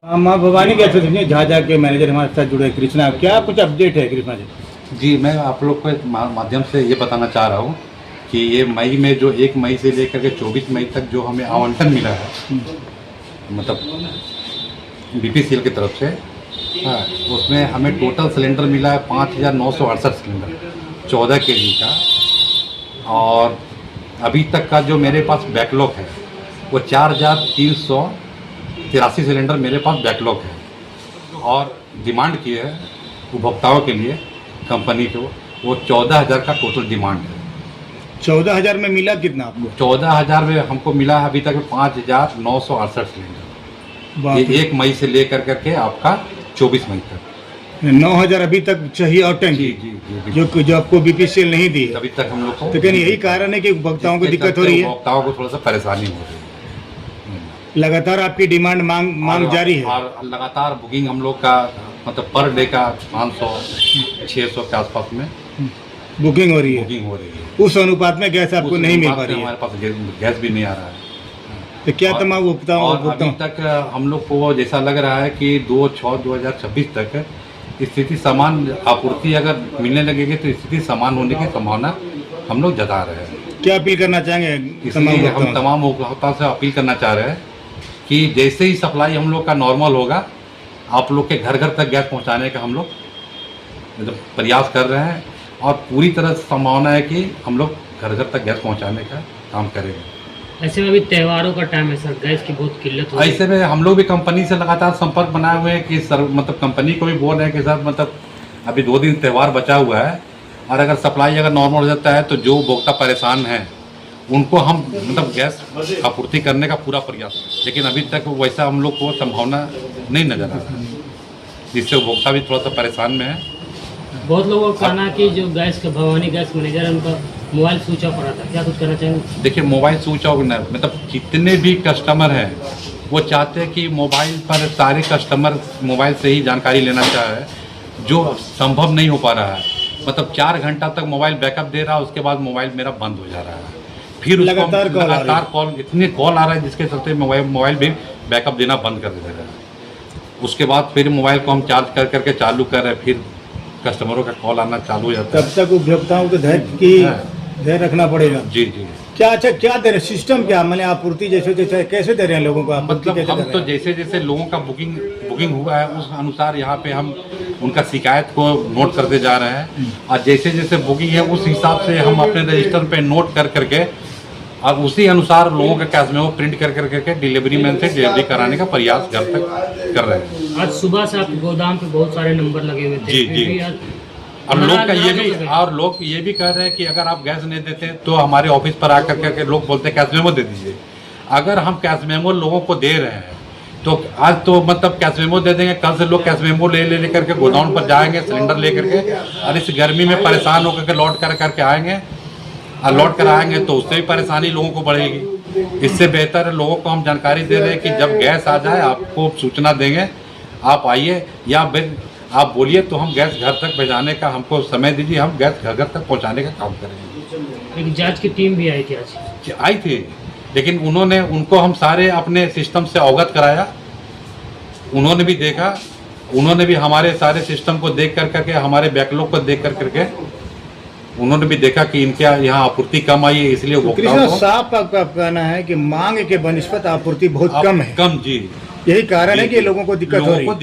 माँ Bhavani gas agency Jhajha के manager हमारे साथ जुड़े कृष्णा, क्या कुछ अपडेट है कृष्णा जी? जी, मैं आप लोग के माध्यम से ये बताना चाह रहा हूँ कि ये मई में जो 1 मई से लेकर के 24 मई तक जो हमें आवंटन मिला है, मतलब बीपीसीएल की तरफ से, हाँ, उसमें हमें टोटल सिलेंडर मिला है 5,968 सिलेंडर 14 केजी का। और अभी तक का जो मेरे पास बैकलॉग है वो 4,383 सिलेंडर मेरे पास बैकलॉग है। और डिमांड की है उपभोक्ताओं के लिए कंपनी को, वो 14,000 का टोटल डिमांड है। 14,000 में मिला कितना आपको? 14,000 में हमको मिला है अभी तक 5,968 सिलेंडर, ये 1 मई से लेकर करके आपका 24 मई तक। 9,000 अभी तक चाहिए और टैंक जी जी जी, जो आपको बीपीसीएल नहीं दी है अभी तक हम लोग को। तो क्या यही कारण है कि उपभोक्ताओं को दिक्कत हो रही है? उपभोक्ताओं को थोड़ा सा परेशानी हो रही है। लगातार आपकी डिमांड मांग जारी है और लगातार बुकिंग हम लोग का मतलब पर डे का 500-600 के आसपास में बुकिंग हो रही है। बुकिंग हो रही है। उस अनुपात में गैस आपको नहीं मिल पा रही है। हमारे पास गैस भी नहीं आ रहा है। तो क्या तमाम उपभोक्ताओं अभी तक हम लोग को जैसा लग रहा है कि 2/6/2026 तक स्थिति समान आपूर्ति अगर मिलने लगेगी तो स्थिति समान होने की संभावना हम लोग जता रहे हैं। क्या अपील करना चाहेंगे? इसलिए हम तमाम उपभोक्ताओं से अपील करना चाह रहे हैं कि जैसे ही सप्लाई हम लोग का नॉर्मल होगा, आप लोग के घर घर तक गैस पहुंचाने का हम लोग मतलब प्रयास कर रहे हैं। और पूरी तरह से संभावना है कि हम लोग घर घर तक गैस पहुंचाने का काम करेंगे। ऐसे में अभी त्योहारों का टाइम है सर, गैस की बहुत किल्लत हो रही है। ऐसे में हम लोग भी कंपनी से लगातार संपर्क बनाए हुए हैं कि सर मतलब कंपनी को भी बोल रहे हैं कि सर मतलब अभी 2 दिन त्यौहार बचा हुआ है और अगर सप्लाई अगर नॉर्मल हो जाता है तो जो उपभोक्ता परेशान हैं उनको हम मतलब गैस आपूर्ति करने का पूरा प्रयास, लेकिन अभी तक वैसा हम लोग को संभावना नहीं नजर आ रहा है, जिससे उपभोक्ता भी थोड़ा सा परेशान में है। बहुत लोगों का कहना कि जो गैस के भवानी गैस मैनेजर है उनका मोबाइल स्विच ऑफ रहा था, क्या कुछ करना चाहेंगे? देखिए, मोबाइल स्विच ऑफ न, मतलब जितने भी कस्टमर हैं वो चाहते हैं कि मोबाइल पर सारे कस्टमर मोबाइल से ही जानकारी लेना चाह रहे हैं, जो संभव नहीं हो पा रहा है। मतलब 4 घंटा तक मोबाइल बैकअप दे रहा है, उसके बाद मोबाइल मेरा बंद हो जा रहा है, फिर लगातार कॉल इतने कॉल आ रहा है जिसके चलते मोबाइल भी बैकअप देना बंद कर दे रहा है। उसके बाद फिर मोबाइल को हम चार्ज कर करके चालू कर रहे हैं, फिर कस्टमरों का कॉल आना चालू हो जाता है। तब तक उपभोक्ताओं को धैर्य रखना पड़ेगा। जी जी। क्या क्या दे रहे सिस्टम, क्या मैंने आपूर्ति जैसे कैसे दे रहे हैं लोगों को? मतलब हम तो जैसे जैसे लोगों का बुकिंग हुआ है उस अनुसार यहाँ पे हम उनका शिकायत को नोट करते जा रहे हैं, और जैसे जैसे बुकिंग है उस हिसाब से हम अपने रजिस्टर पे नोट कर करके और उसी अनुसार लोगों का कैश में वो प्रिंट कर करके डिलीवरी मैन से डिलीवरी कराने का प्रयास घर तक कर रहे हैं। आज सुबह से आपके गोदाम पे बहुत सारे नंबर लगे हुए थे। जी जी। और लोग ये भी कह रहे हैं कि अगर आप गैस नहीं देते तो हमारे ऑफिस पर आकर करके लोग बोलते हैं कैश मेमो दे दीजिए। अगर हम कैश मेमो लोगों को दे रहे हैं तो आज तो मतलब कैश मेमो दे देंगे, कल से लोग कैश मेमो ले करके गोदाम पर जाएंगे सिलेंडर ले करके, और इस गर्मी में परेशान होकर के लौट करके आएंगे, और लौट कर आएंगे तो उससे भी परेशानी लोगों को बढ़ेगी। इससे बेहतर है लोगों को हम जानकारी दे रहे हैं कि जब गैस आ जाए आपको सूचना देंगे, आप आइए या फिर आप बोलिए तो हम गैस घर तक भेजाने का हमको समय दीजिए, हम गैस घर घर तक पहुंचाने का काम करेंगे। एक जांच की टीम भी आई थी आज? आई थी, लेकिन उनको हम सारे अपने सिस्टम से अवगत कराया, उन्होंने भी देखा, उन्होंने भी हमारे सारे सिस्टम को देख करके हमारे बैकलॉग को देख करके उन्होंने भी देखा कि इनके यहाँ आपूर्ति कम आई है, इसलिए साफ आपका कहना है कि मांग के बनिस्बत आपूर्ति बहुत कम है। कम जी, यही कारण है कि लोगों को दिक्कत हो रही है।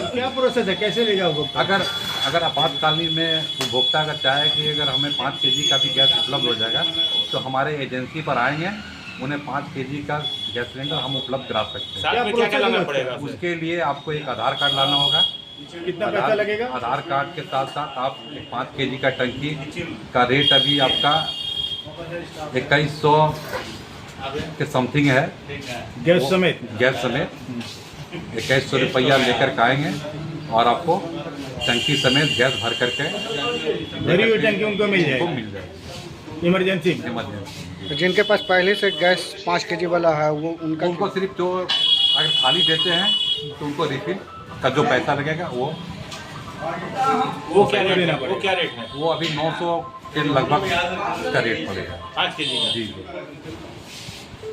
क्या प्रोसेस है, कैसे ले जाओगे? अगर आपातकालीन में उपभोक्ता अगर चाहे कि अगर हमें 5 केजी का भी गैस उपलब्ध हो जाएगा तो हमारे एजेंसी पर आएंगे, उन्हें 5 केजी का गैस सिलेंडर हम उपलब्ध करा सकते हैं। क्या लाना पड़ेगा? उसके लिए आपको एक आधार कार्ड लाना होगा। कितना पैसा लगेगा? आधार कार्ड के साथ साथ आप 5 केजी का टंकी का रेट अभी आपका 2100 के समथिंग है, गैस समेत 2100 रुपया लेकर के आएंगे और आपको टंकी समेत गैस भर करके भरी हुई टंकी उनको मिल जाएगी इमरजेंसी। जिनके पास पहले से गैस 5 केजी वाला है उनको सिर्फ जो अगर खाली देते हैं तो उनको रिफिल का जो पैसा लगेगा वो क्या रेट है? वो अभी 900 के लगभग का रेट पड़ेगा 5 केजी का। जी।